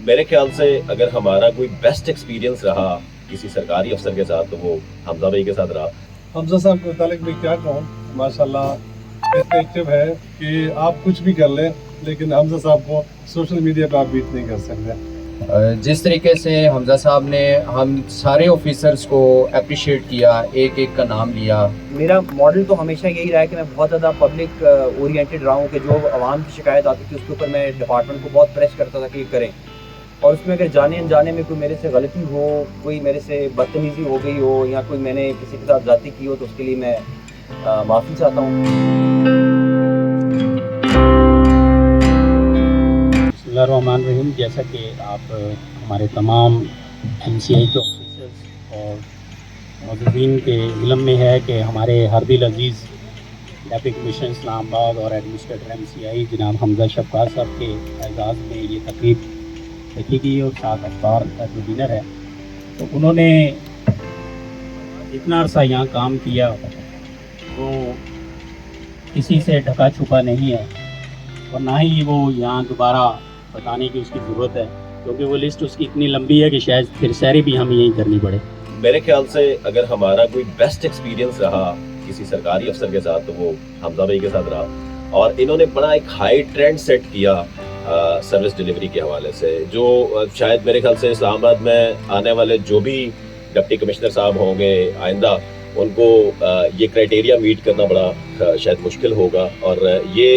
मेरे ख्याल से अगर हमारा कोई बेस्ट एक्सपीरियंस रहा किसी सरकारी अफसर के साथ तो वो हमजा भाई के साथ रहा। हमजा साहब के मुतालिक मैं क्या कहूँ, माशाल्लाह इतने एक्टिव है कि आप कुछ भी कर लें लेकिन हमजा साहब को सोशल मीडिया पे आप बीट नहीं कर सकते। जिस तरीके से हमजा साहब ने हम सारे ऑफिसर्स को अप्रिशिएट किया, एक एक का नाम लिया। मेरा मॉडल तो हमेशा यही रहा है कि मैं बहुत ज़्यादा पब्लिक ओरिएंटेड रहा हूँ कि जो आवाम की शिकायत आती थी उसके ऊपर मैं डिपार्टमेंट को बहुत प्रेस करता था कि ये करें, और उसमें अगर जाने अनजाने में कोई मेरे से गलती हो, कोई मेरे से बदतमीज़ी हो गई हो या कोई मैंने किसी के साथ ज़्यादती की हो तो उसके लिए मैं माफ़ी चाहता हूँ। बिस्मिल्लाहिर्रहमानिर्रहीम। जैसा कि आप हमारे तमाम MCI के ऑफिसर्स और मौजूदीन के इल्म में है कि हमारे हरदिल अजीज़ डेप्टी कमिश्नर इस्लामाबाद और एडमिनिस्ट्रेटर MCI जनाब हमजा शफकात साहब के एजाज़ में ये तकरीब रखी गई और साथ अखबार का जो डिनर है, तो उन्होंने इतना अरसा यहाँ काम किया तो किसी से ढका छुपा नहीं है और ना ही वो यहाँ दोबारा बताने की उसकी ज़रूरत है, क्योंकि वो लिस्ट उसकी इतनी लंबी है कि शायद फिर सारी भी हमें यहीं करनी पड़े। मेरे ख्याल से अगर हमारा कोई बेस्ट एक्सपीरियंस रहा किसी सरकारी अफसर के साथ तो वो हमजा भाई के साथ रहा, और इन्होंने बड़ा एक हाई ट्रेंड सेट किया सर्विस डिलीवरी के हवाले से, जो शायद मेरे ख्याल से इस्लामाबाद में आने वाले जो भी डिप्टी कमिश्नर साहब होंगे आइंदा उनको ये क्राइटेरिया मीट करना बड़ा शायद मुश्किल होगा। और ये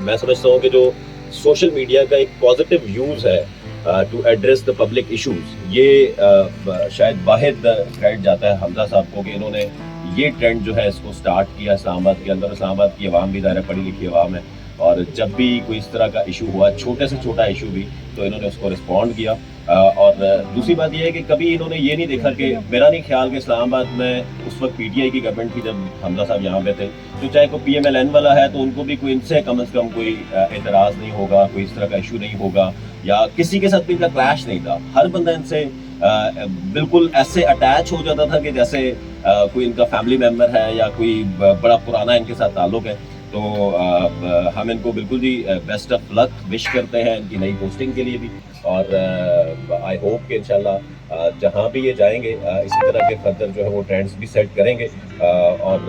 मैं समझता हूँ कि जो सोशल मीडिया का एक पॉजिटिव यूज़ है to address the public issues, ये शायद वाहिद क्रेडिट जाता है हमजा साहब को कि इन्होंने ये ट्रेंड जो है इसको स्टार्ट किया इस्लामाबाद के अंदर। इस्लामाबाद की आवाम भी ज़ाहिर पढ़ी लिखी आवाम है, और जब भी कोई इस तरह का इशू हुआ, छोटे से छोटा इशू भी, तो इन्होंने उसको रिस्पॉन्ड किया। और दूसरी बात यह है कि कभी इन्होंने ये नहीं देखा कि मेरा नहीं ख्याल कि इस्लामाबाद में उस वक्त PTI की गवर्नमेंट थी जब हमजा साहब यहाँ पे थे, तो चाहे कोई PMLN वाला है तो उनको भी कोई इनसे कम से कम कोई एतराज़ नहीं होगा, कोई इस तरह का इशू नहीं होगा, या किसी के साथ भी इनका क्लैश नहीं था। हर बंदा इनसे बिल्कुल ऐसे अटैच हो जाता था कि जैसे कोई इनका फैमिली मेम्बर है या कोई बड़ा पुराना इनके साथ ताल्लुक़ है। तो हम इनको बिल्कुल जी बेस्ट ऑफ लक विश करते हैं इनकी नई पोस्टिंग के लिए भी, और आई होप कि इंशाल्लाह जहाँ भी ये जाएंगे इसी तरह के फर्दर जो है वो ट्रेंड्स भी सेट करेंगे। और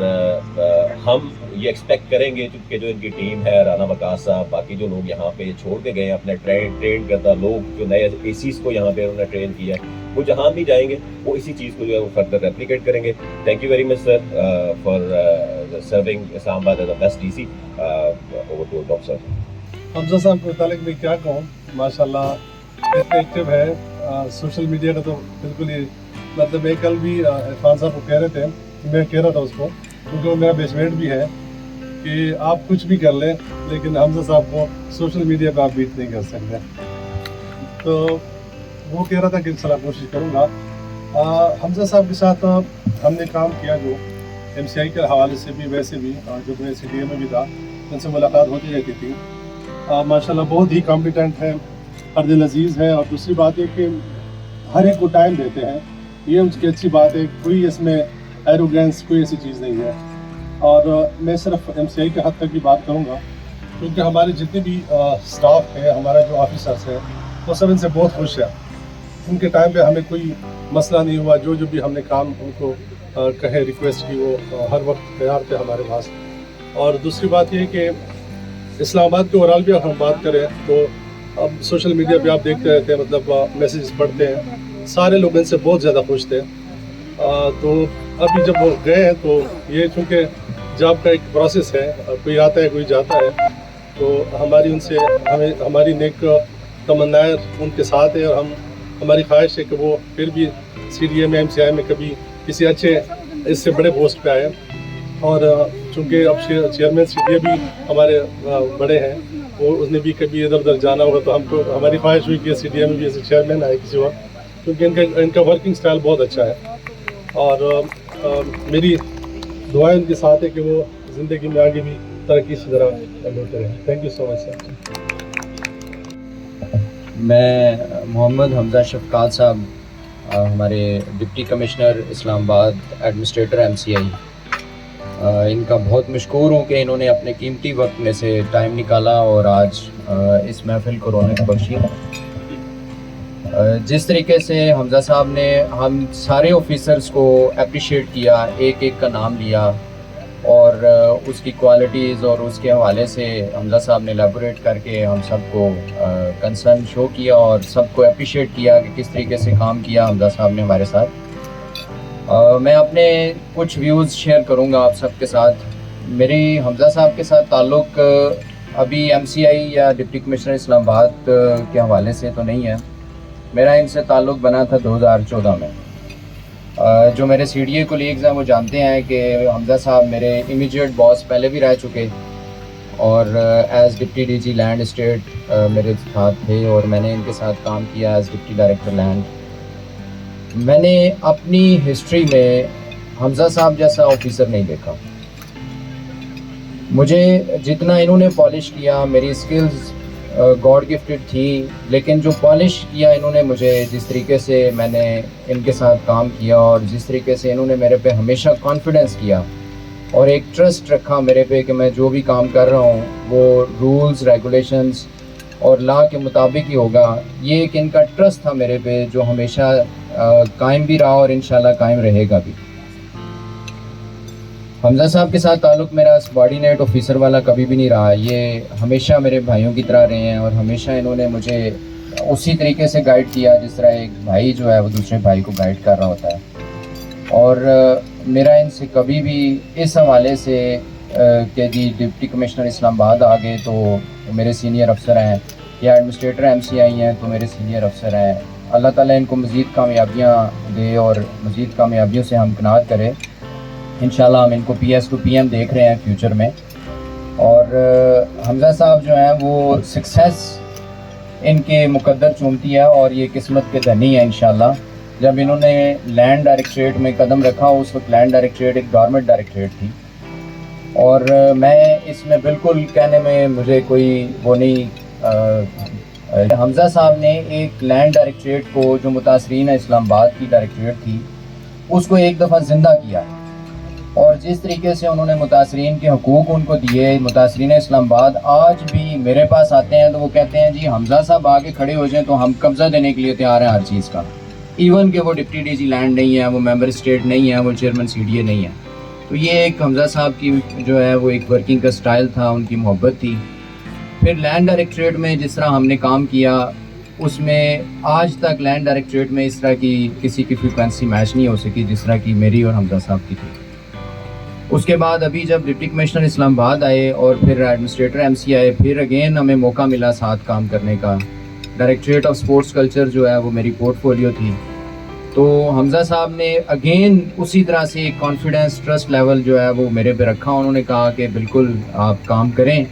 हम ये एक्सपेक्ट करेंगे कि जो इनकी टीम है, राना वकास साहब, बाकी जो लोग यहाँ पे छोड़ के गए अपने ट्रेन करता लोग, जो नए ACs को यहाँ पे उन्होंने ट्रेन किया, वो जहाँ भी जाएंगे वो इसी चीज़ को जो है वो फर्दर रेप्लिकेट करेंगे। Thank you very much sir for serving Islamabad as the best DC। Over to doctor sir. Hamza साहब के मुतालिक मैं क्या कहूँ, माशाल्लाह इतने एक्टिव है सोशल मीडिया का, तो बिल्कुल ही मतलब मैं कल भी इरफान साहब को कह रहे थे, मैं कह रहा था उसको, क्योंकि वो मेरा बेसमेट भी है, कि आप कुछ भी कर लें लेकिन हमजा साहब को सोशल मीडिया पे आप बीट नहीं कर सकते। तो वो कह रहा था कि इंशाल्लाह कोशिश करूँगा। हमजा साहब के साथ हमने काम किया जो MCI के हवाले से भी, वैसे भी जब मैं CDA में भी था उनसे मुलाकात होती रहती थी। माशाल्लाह बहुत ही कॉम्पिटेंट है, हरदिल अजीज़ है, और दूसरी बात है कि हर एक को टाइम देते हैं, ये उसकी अच्छी बात है। कोई इसमें एरोगेंस कोई ऐसी चीज़ नहीं है। और मैं सिर्फ MCI के हद तक की बात करूँगा, क्योंकि हमारे जितने भी स्टाफ है, हमारा जो ऑफिसर्स है, वो सब इनसे बहुत खुश है। उनके टाइम पे हमें कोई मसला नहीं हुआ, जो भी हमने काम उनको कहे रिक्वेस्ट की वो हर वक्त तैयार थे हमारे पास। और दूसरी बात ये कि इस्लामाबाद के ओवरऑल भी अगर हम बात करें तो अब सोशल मीडिया पे आप देखते रहते हैं, मतलब मैसेजेस पढ़ते हैं, सारे लोग इनसे बहुत ज़्यादा खुश थे। तो अभी जब वो गए हैं तो ये चूँकि जॉब का एक प्रोसेस है, कोई आता है कोई जाता है, तो हमारी उनसे हमारी नेक तमन्नाएँ उनके साथ है, और हमारी ख्वाहिश है कि वो फिर भी CDA में MCI में कभी किसी अच्छे इससे बड़े पोस्ट पे आए। और चूँकि अब चेयरमैन CDA भी हमारे बड़े हैं, वो उसने भी कभी इधर उधर जाना होगा, तो हमको हमारी ख्वाहिश हुई कि CDA में भी ऐसे चेयरमैन आए किसी वक्त, क्योंकि इनका वर्किंग स्टाइल बहुत अच्छा है। और मेरी दुआएं उनके साथ है कि वो ज़िंदगी में आगे भी तरक्की इसी तरह होते रहें। Thank you so much sir. मैं मोहम्मद हमजा शफकात साहब, हमारे deputy commissioner Islamabad, administrator MCI, इनका बहुत मशकूर हूँ कि इन्होंने अपने कीमती वक्त में से टाइम निकाला और आज इस महफिल को रौनक बख्शी। जिस तरीके से हमज़ा साहब ने हम सारे ऑफिसर्स को अप्रिशिएट किया, एक एक का नाम लिया और उसकी क्वालिटीज़ और उसके हवाले से हमज़ा साहब ने एलेबोरेट करके हम सबको कंसर्न शो किया और सबको अप्रिशिएट किया कि किस तरीके से काम किया हमज़ा साहब ने हमारे साथ। मैं अपने कुछ व्यूज़ शेयर करूँगा आप सबके साथ। मेरी हमज़ा साहब के साथ ताल्लुक़ अभी MCI या डिप्टी कमिश्नर इस्लामाबाद के हवाले से तो नहीं है। मेरा इनसे ताल्लुक़ बना था 2014 में। जो मेरे CDA कोलीग्स हैं वो जानते हैं कि हमज़ा साहब मेरे इमीडिएट बॉस पहले भी रह चुके और as deputy DG land state मेरे साथ थे और मैंने इनके साथ काम किया एज़ डिप्टी डायरेक्टर लैंड। मैंने अपनी हिस्ट्री में हमज़ा साहब जैसा ऑफिसर नहीं देखा। मुझे जितना इन्होंने पॉलिश किया, मेरी स्किल्स गॉड गिफ्टेड थी, लेकिन जो पॉलिश किया इन्होंने मुझे, जिस तरीके से मैंने इनके साथ काम किया और जिस तरीके से इन्होंने मेरे पे हमेशा कॉन्फिडेंस किया और एक ट्रस्ट रखा मेरे पे कि मैं जो भी काम कर रहा हूँ वो रूल्स रेगुलेशंस और लॉ के मुताबिक ही होगा, ये एक इनका ट्रस्ट था मेरे पे जो हमेशा कायम भी रहा और इंशाल्लाह कायम रहेगा भी। हमज़ा साहब के साथ ताल्लुक़ मेरा सबॉर्डिनेट ऑफिसर वाला कभी भी नहीं रहा। ये हमेशा मेरे भाइयों की तरह रहे हैं और हमेशा इन्होंने मुझे उसी तरीके से गाइड किया जिस तरह एक भाई जो है वो दूसरे भाई को गाइड कर रहा होता है। और मेरा इनसे कभी भी इस हवाले से कि जी डिप्टी कमिश्नर इस्लामाबाद आ गए तो मेरे सीनियर अफसर हैं या एडमिनिस्ट्रेटर MCI हैं तो मेरे सीनियर अफसर हैं, अल्लाह ताला इनको मज़ीद कामयाबियाँ दे और मज़ीद कामयाबियों से हमकिनार करे। इंशाल्लाह हम इनको PS to PM देख रहे हैं फ्यूचर में। और हमज़ा साहब जो हैं वो सक्सेस इनके मुकद्दर चूमती है और ये किस्मत के धनी है इंशाल्लाह। जब इन्होंने लैंड डायरेक्टरेट में कदम रखा उस वक्त लैंड डायरेक्टरेट एक गवर्नमेंट डायरेक्टरेट थी और मैं इसमें बिल्कुल कहने में मुझे कोई वो नहीं। हमज़ा साहब ने एक लैंड डायरेक्टरेट को जो मुतासरीन है इस्लामाबाद की डायरेक्टरेट थी उसको एक दफ़ा ज़िंदा किया और जिस तरीके से उन्होंने मुतासरीन के हकूक़ उनको दिए, मुतासरीन इस्लामाबाद आज भी मेरे पास आते हैं तो वो कहते हैं जी हमज़ा साहब आगे खड़े हो जाएं तो हम कब्ज़ा देने के लिए तैयार हैं हर चीज़ का। इवन कि वो डिप्टी DG लैंड नहीं है, वो मेंबर स्टेट नहीं है, वो चेयरमैन CDA नहीं है। तो ये एक हमज़ा साहब की जो है वो एक वर्किंग का स्टाइल था, उनकी मोहब्बत थी। फिर लैंड डायरेक्टरेट में जिस तरह हमने काम किया उसमें आज तक लैंड डायरेक्टरेट में इस तरह की किसी की फ्रीक्वेंसी मैच नहीं हो सकी जिस तरह की मेरी और हमज़ा साहब की थी। उसके बाद अभी जब डिप्टी कमिश्नर इस्लामाबाद आए और फिर एडमिनिस्ट्रेटर MCI आए, फिर अगेन हमें मौका मिला साथ काम करने का। डायरेक्टरेट ऑफ स्पोर्ट्स कल्चर जो है वो मेरी पोर्टफोलियो थी। तो हमज़ा साहब ने अगेन उसी तरह से एक कॉन्फिडेंस ट्रस्ट लेवल जो है वो मेरे पे रखा। उन्होंने कहा कि बिल्कुल आप काम करें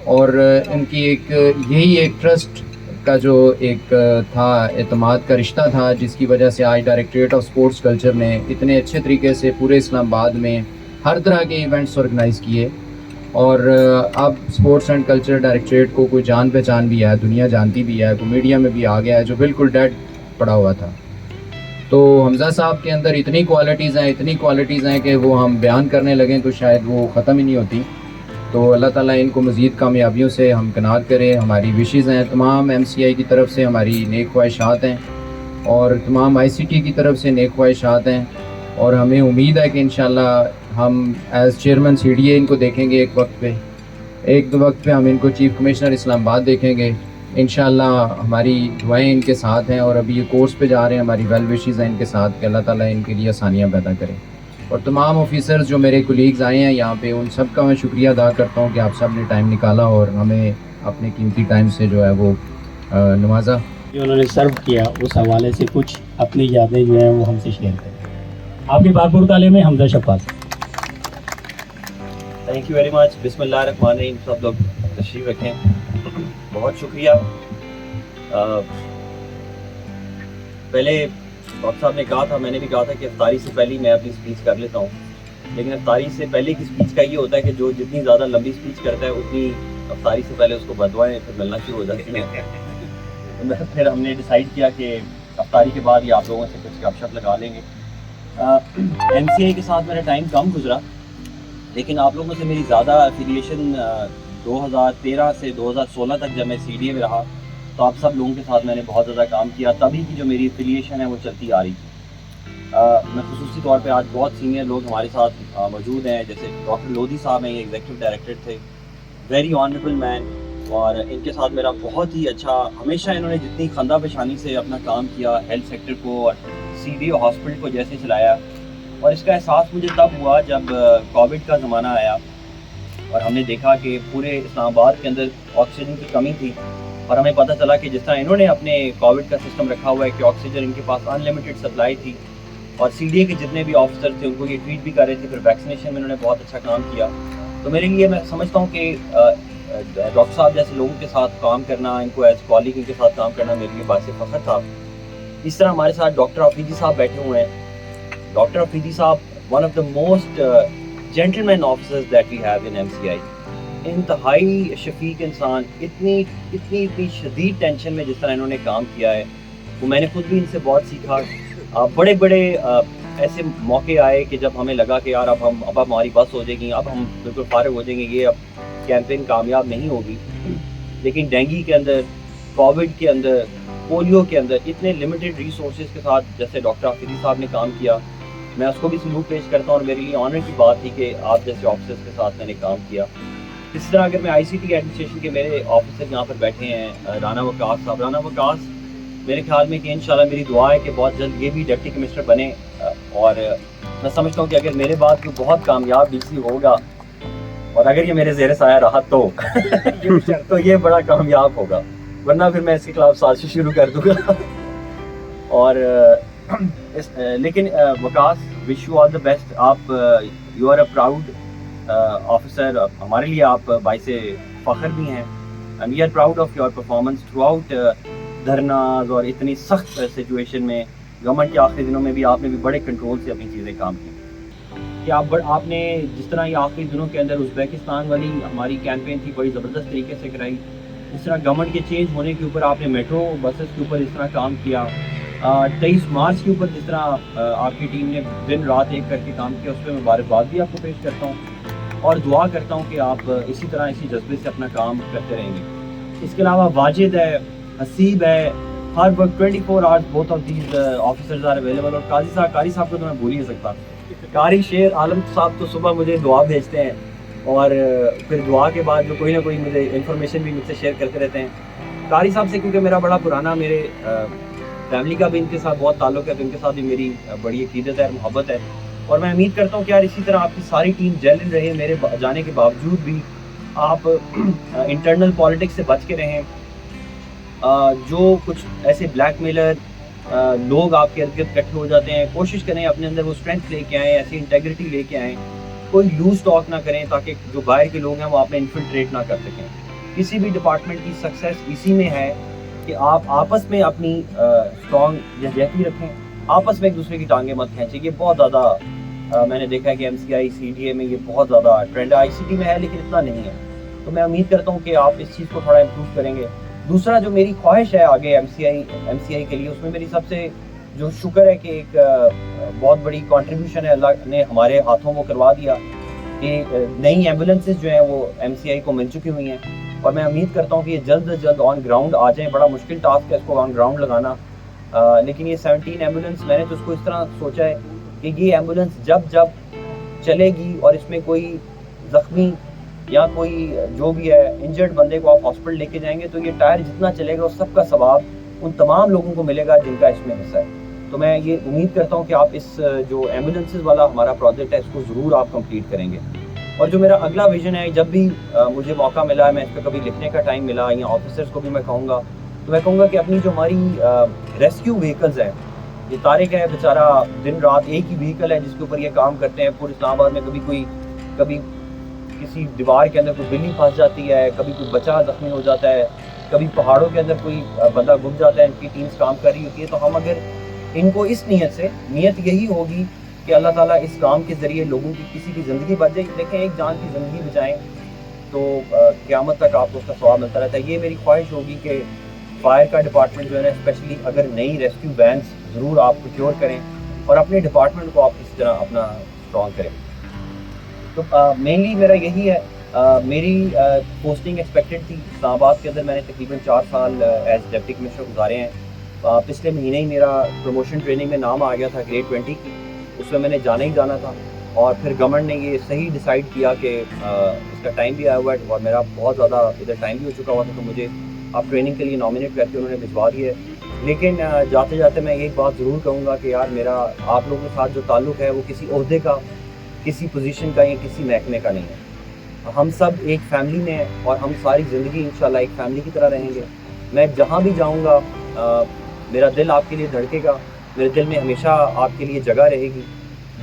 और इनकी एक यही एक ट्रस्ट का जो एक था, एतमाद का रिश्ता था, जिसकी वजह से आज डायरेक्टरेट ऑफ स्पोर्ट्स कल्चर ने इतने अच्छे तरीके से पूरे इस्लामाबाद में हर तरह के इवेंट्स ऑर्गेनाइज़ किए और अब स्पोर्ट्स एंड कल्चर डायरेक्टरेट को कोई जान पहचान भी है, दुनिया जानती भी है, कोई मीडिया में भी आ गया है जो बिल्कुल डेड पड़ा हुआ था। तो हमज़ा साहब के अंदर इतनी क्वालिटीज़ हैं कि वो हम बयान करने लगें तो शायद वो ख़त्म ही नहीं होती। तो अल्लाह ताला इनको मज़ीद कामयाबियों से हमकिनार करे। हमारी विशेज़ हैं, तमाम MCI की तरफ से हमारी नेक ख्वाहिशात हैं और तमाम ICT की तरफ से नेक ख्वाहिशात हैं और हमें उम्मीद है कि इंशाल्लाह हम एज़ चेयरमैन CDA इनको देखेंगे एक वक्त पे हम इनको चीफ़ कमिश्नर इस्लामाबाद देखेंगे। इंशाल्लाह हमारी दुआएं इनके साथ हैं और अभी ये कोर्स पे जा रहे हैं, हमारी वेल विशेज़ हैं इनके साथ कि अल्लाह ताला इनके लिए आसानियाँ पैदा करे। और तमाम ऑफिसर्स जो मेरे कोलीग्स आए हैं यहाँ पे, उन सब का मैं शुक्रिया अदा करता हूँ कि आप सब ने टाइम निकाला और हमें अपने कीमती टाइम से जो है वो नवाजा। जो उन्होंने सर्व किया उस हवाले से कुछ अपनी यादें जो हैं वो हमसे शेयर करें। आपके बारपुर ताले में Hamza Shafqat. Thank you very much. बिस्मिल्लाहिर्रहमानिर्रहीम। सब लोग तशरीफ़ रखें। बहुत शुक्रिया। पहले डॉक्टर साहब ने कहा था, मैंने भी कहा था कि अफ्तारी से पहले मैं अपनी स्पीच कर लेता हूँ, लेकिन अफ्तारी से पहले की स्पीच का ये होता है कि जो जितनी ज़्यादा लंबी स्पीच करता है उतनी अफ्तारी से पहले उसको बदवाएँ फिर मिलना शुरू हो जाती हैं। फिर हमने डिसाइड किया कि अफ्तारी के बाद ही आप लोगों से कुछ गपशप लगा लेंगे। MCI के साथ मेरा टाइम कम गुजरा, लेकिन आप लोगों से मेरी ज़्यादा एफिलिएशन 2013 से 2016 तक जब मैं CDA में रहा تو آپ سب لوگوں کے ساتھ میں نے بہت زیادہ کام کیا. تبھی کی جو میری افیلیشن ہے وہ چلتی آ رہی تھی. میں خصوصی طور پہ آج بہت سینئر لوگ ہمارے ساتھ موجود ہیں, جیسے ڈاکٹر لودھی صاحب ہیں, یہ ایگزیکٹو ڈائریکٹر تھے, ویری آنریبل مین, اور ان کے ساتھ میرا بہت ہی اچھا, ہمیشہ انہوں نے جتنی خندہ پیشانی سے اپنا کام کیا, ہیلتھ سیکٹر کو اور CD ہاسپٹل کو جیسے چلایا. اور اس کا احساس مجھے تب ہوا جب کووڈ کا زمانہ آیا اور ہم نے دیکھا کہ پورے اسلام آباد کے اندر آکسیجن کی کمی تھی, اور ہمیں پتہ چلا کہ جس طرح انہوں نے اپنے کووڈ کا سسٹم رکھا ہوا ہے کہ آکسیجن ان کے پاس ان لمیٹڈ سپلائی تھی, اور CDA کے جتنے بھی آفیسر تھے ان کو یہ ٹویٹ بھی کر رہے تھے. پھر ویکسینیشن میں انہوں نے بہت اچھا کام کیا. تو میرے لیے میں سمجھتا ہوں کہ ڈاکٹر صاحب جیسے لوگوں کے ساتھ کام کرنا, ان کو ایز کالیگ ان کے ساتھ کام کرنا میرے لیے باعث فخر تھا. اس طرح ہمارے ساتھ ڈاکٹر حفیظی صاحب بیٹھے ہوئے ہیں. ڈاکٹر حفیظی صاحب one of the most gentleman officers that we have in MCI. انتہائی شفیق انسان, اتنی شدید ٹینشن میں جس طرح انہوں نے کام کیا ہے وہ میں نے خود بھی ان سے بہت سیکھا. بڑے ایسے موقع آئے کہ جب ہمیں لگا کہ یار اب ہماری بس ہو جائے گی, اب ہم بالکل فارغ ہو جائیں گے, یہ اب کیمپین کامیاب نہیں ہوگی. لیکن ڈینگی کے اندر, کووڈ کے اندر, پولیو کے اندر اتنے لمیٹڈ ریسورسز کے ساتھ جیسے ڈاکٹر حفیظی صاحب نے کام کیا, میں اس کو بھی سلوٹ پیش کرتا ہوں, اور میرے لیے آنر کی بات تھی کہ آپ جیسے آفیسرز کے ساتھ میں نے کام کیا. اسی طرح اگر میں ICT ایڈمنسٹریشن کے میرے آفیسر یہاں پر بیٹھے ہیں, رانا وقاص صاحب, رانا وقاص میرے خیال میں کہ انشاءاللہ میری دعا ہے کہ بہت جلد یہ بھی ڈپٹی کمشنر بنے, اور میں سمجھتا ہوں کہ اگر میرے بعد کوئی بہت کامیاب DC ہوگا اور اگر یہ میرے زیر سایہ رہا تو یہ بڑا کامیاب ہوگا, ورنہ پھر میں اس کے خلاف سازش شروع کر دوں گا. اور لیکن Waqas, wish you all the best. آپ you are a proud officer, ہمارے لیے آپ باعث فخر بھی ہیں. And we are proud of your performance throughout dharnas, اور اتنی سخت سچویشن میں گورنمنٹ کے آخری دنوں میں بھی آپ نے بھی بڑے کنٹرول سے اپنی چیزیں کام کی. کہ آپ نے جس طرح یہ آخری دنوں کے اندر ازبیکستان والی ہماری کیمپین تھی بڑی زبردست طریقے سے کرائی, اس طرح گورنمنٹ کے چینج ہونے کے اوپر آپ نے میٹرو بسز کے اوپر اس طرح کام کیا, 23 مارچ کے اوپر جس طرح آپ کی ٹیم نے دن رات ایک کر کے کام کیا, اس پہ میں مبارکباد بھی آپ کو پیش کرتا ہوں, اور دعا کرتا ہوں کہ آپ اسی طرح اسی جذبے سے اپنا کام کرتے رہیں گے. اس کے علاوہ واجد ہے, حسیب ہے, ہر وقت 24 hours both of these officers are available. اور قاری صاحب کو تو میں بھول ہی نہیں سکتا. قاری شیر عالم صاحب تو صبح مجھے دعا بھیجتے ہیں, اور پھر دعا کے بعد جو کوئی نہ کوئی مجھے انفارمیشن بھی مجھ سے شیئر کرتے رہتے ہیں. قاری صاحب سے کیونکہ میرا بڑا پرانا, میرے فیملی کا بھی ان کے ساتھ بہت تعلق ہے, تو ان کے ساتھ بھی میری بڑی عقیدت ہے, محبت ہے, اور میں امید کرتا ہوں کہ یار اسی طرح آپ کی ساری ٹیم جیل رہے. میرے جانے کے باوجود بھی آپ انٹرنل پالیٹکس سے بچ کے رہیں. جو کچھ ایسے بلیک میلر لوگ آپ کے ارد گرد اکٹھے ہو جاتے ہیں, کوشش کریں اپنے اندر وہ اسٹرینتھ لے کے آئیں, ایسی انٹیگریٹی لے کے آئیں, کوئی لوز ٹاک نہ کریں تاکہ جو باہر کے لوگ ہیں وہ آپ میں انفلٹریٹ نہ کر سکیں. کسی بھی ڈپارٹمنٹ کی سکسیس اسی میں ہے کہ آپ آپس میں اپنی اسٹرانگ یکجہتی رکھیں, آپس میں ایک دوسرے کی ٹانگیں مت کھینچیں. یہ بہت زیادہ میں نے دیکھا ہے کہ MCI CDA میں یہ بہت زیادہ ٹرینڈ ہے, ICT میں ہے لیکن اتنا نہیں ہے. تو میں امید کرتا ہوں کہ آپ اس چیز کو تھوڑا امپروو کریں گے. دوسرا جو میری خواہش ہے آگے MCI کے لیے, اس میں میری سب سے جو شکر ہے کہ ایک بہت بڑی کنٹریبیوشن ہے, اللہ نے ہمارے ہاتھوں وہ کروا دیا کہ نئی ایمبولینسز جو ہیں وہ MCI کو مل چکی ہوئی ہیں, اور میں امید کرتا ہوں کہ یہ جلد از جلد آن گراؤنڈ آ جائیں. بڑا مشکل ٹاسک ہے اس کو آن گراؤنڈ لگانا, لیکن یہ 17 ایمبولینس میں نے تو اس کو اس طرح سوچا ہے کہ یہ ایمبولینس جب چلے گی اور اس میں کوئی زخمی یا کوئی جو بھی ہے انجرڈ بندے کو آپ ہاسپٹل لے کے جائیں گے, تو یہ ٹائر جتنا چلے گا اس سب کا ثواب ان تمام لوگوں کو ملے گا جن کا اس میں حصہ ہے. تو میں یہ امید کرتا ہوں کہ آپ اس جو ایمبولینسز والا ہمارا پروجیکٹ ہے اس کو ضرور آپ کمپلیٹ کریں گے. اور جو میرا اگلا ویژن ہے, جب بھی مجھے موقع ملا, میں اس پہ کبھی لکھنے کا ٹائم ملا یا آفیسرز کو بھی میں کہوں گا, تو میں کہوں گا کہ اپنی جو ہماری ریسکیو وہیکلز ہیں, یہ طارق ہے بیچارہ دن رات ایک ہی وہیکل ہے جس کے اوپر یہ کام کرتے ہیں پورے اسلام آباد میں. کبھی کسی دیوار کے اندر کوئی بلی پھنس جاتی ہے, کبھی کوئی بچہ زخمی ہو جاتا ہے, کبھی پہاڑوں کے اندر کوئی بندہ گم جاتا ہے, ان کی ٹیمز کام کر رہی ہوتی ہے. تو ہم اگر ان کو اس نیت یہی ہوگی کہ اللہ تعالیٰ اس کام کے ذریعے لوگوں کی کسی کی زندگی بچ جائے, دیکھیں ایک جان کی زندگی بچائیں تو قیامت تک آپ کو اس کا ثواب ملتا رہتا ہے. یہ میری خواہش ہوگی کہ فائر کا ڈپارٹمنٹ جو ہے نا, اسپیشلی اگر نئی ریسکیو وینس ضرور آپ پروکیور کریں اور اپنے ڈپارٹمنٹ کو آپ اس طرح اپنا اسٹرانگ کریں. تو مینلی میرا یہی ہے میری پوسٹنگ ایکسپیکٹڈ تھی اسلام آباد کے اندر. میں نے تقریباً 4 سال ایز ڈپٹی کمشنر گزارے ہیں. پچھلے مہینے ہی میرا پروموشن ٹریننگ میں نام آ گیا تھا گریڈ 20 کی. اس میں نے جانا ہی جانا تھا, اور پھر گورنمنٹ نے یہ صحیح ڈیسائیڈ کیا کہ اس کا ٹائم بھی آیا ہوا ہے, اور میرا بہت زیادہ ادھر ٹائم بھی ہو چکا ہوا تھا, تو مجھے اب ٹریننگ کے لیے نامینیٹ کر کے انہوں نے بھجوا دیا ہے. لیکن جاتے جاتے میں ایک بات ضرور کہوں گا کہ یار میرا آپ لوگوں کے ساتھ جو تعلق ہے وہ کسی عہدے کا, کسی پوزیشن کا یا کسی محکمے کا نہیں ہے. ہم سب ایک فیملی میں ہیں, اور ہم ساری زندگی انشاءاللہ ایک فیملی کی طرح رہیں گے. میں جہاں بھی جاؤں گا میرا دل آپ کے لیے دھڑکے گا, میرے دل میں ہمیشہ آپ کے لیے جگہ رہے گی.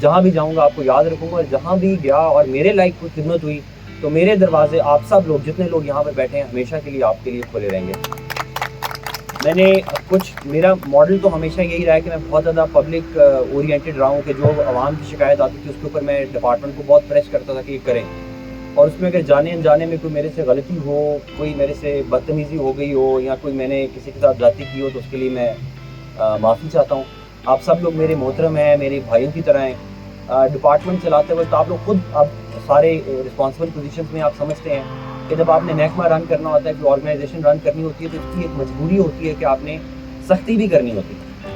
جہاں بھی جاؤں گا آپ کو یاد رکھوں گا, اور جہاں بھی گیا اور میرے لائق کوئی خدمت ہوئی تو میرے دروازے آپ سب لوگ جتنے لوگ یہاں پہ بیٹھے ہیں ہمیشہ کے لیے آپ کے لیے کھلے رہیں گے. میں نے میرا ماڈل تو ہمیشہ یہی رہا ہے کہ میں بہت زیادہ پبلک اورینٹیڈ رہا ہوں, کہ جو عوام کی شکایت آتی تھی اس کے اوپر میں ڈپارٹمنٹ کو بہت پریس کرتا تھا کہ یہ کریں. اور اس میں اگر جانے انجانے میں کوئی میرے سے غلطی ہو, کوئی میرے سے بدتمیزی ہو گئی ہو, یا کوئی میں نے کسی کے ساتھ زیادتی کی ہو, تو اس کے لیے میں معافی چاہتا ہوں. آپ سب لوگ میرے محترم ہیں, میرے بھائیوں کی طرح ہیں. ڈپارٹمنٹ چلاتے وقت آپ لوگ خود اب سارے رسپانسبل پوزیشنز میں آپ سمجھتے ہیں کہ جب آپ نے محکمہ رن کرنا ہوتا ہے, کوئی آرگنائزیشن رن کرنی ہوتی ہے, تو اس کی ایک مجبوری ہوتی ہے کہ آپ نے سختی بھی کرنی ہوتی ہے.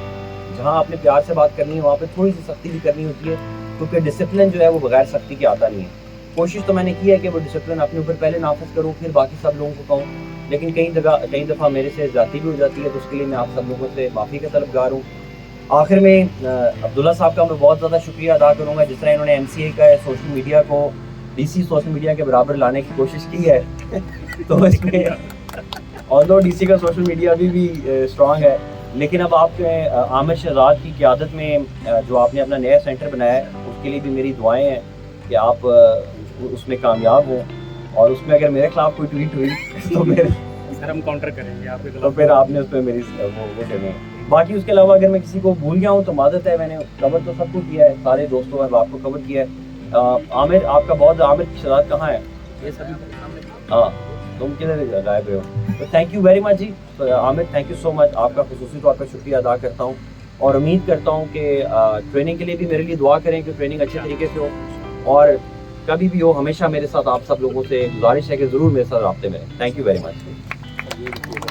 جہاں آپ نے پیار سے بات کرنی ہے وہاں پہ تھوڑی سی سختی بھی کرنی ہوتی ہے, کیونکہ ڈسپلن جو ہے وہ بغیر سختی کے آتا نہیں ہے. کوشش تو میں نے کی ہے کہ وہ ڈسپلن اپنے اوپر پہلے نافذ کروں, پھر باقی سب لوگوں کو کہوں. لیکن کئی دفعہ میرے سے زیادتی بھی ہو جاتی ہے, تو اس کے لیے میں آپ سب لوگوں سے معافی کا طلبگار ہوں. آخر میں عبداللہ صاحب کا میں بہت زیادہ شکریہ ادا کروں گا, جس طرح انہوں نے MCA کا سوشل میڈیا کو DC سوشل میڈیا کے برابر لانے کی کوشش کی ہے. تو اس میں although DC کا سوشل میڈیا ابھی بھی اسٹرانگ ہے, لیکن اب آپ کے عامر شہزاد کی قیادت میں جو آپ نے اپنا نیا سینٹر بنایا ہے, اس کے لیے بھی میری دعائیں ہیں کہ آپ اس میں کامیاب ہوں. اور اس میں اگر میرے خلاف کوئی ٹویٹ ہوئی تو سر ہم کاؤنٹر کریں گے آپ کے تو پھر آپ نے اس پہ میری وہ کریں. باقی اس کے علاوہ اگر میں کسی کو بھول گیا ہوں تو معذرت ہے, میں نے کور تو سب کو کیا ہے, سارے دوستوں اور آپ کو کور کیا ہے. عامر آپ کا بہت, عامر شہزاد کہاں ہے؟ یہ سبھی ہاں, تم کدھر غائب رہے ہو. تو تھینک یو ویری مچ جی. Aamir thank you so much, آپ کا خصوصی طور پر شکریہ ادا کرتا ہوں, اور امید کرتا ہوں کہ ٹریننگ کے لیے بھی میرے لیے دعا کریں کہ ٹریننگ اچھے طریقے سے ہو, اور کبھی بھی ہو ہمیشہ میرے ساتھ آپ سب لوگوں سے گزارش ہے کہ ضرور میرے ساتھ رابطے میں رہیں. Thank you very much.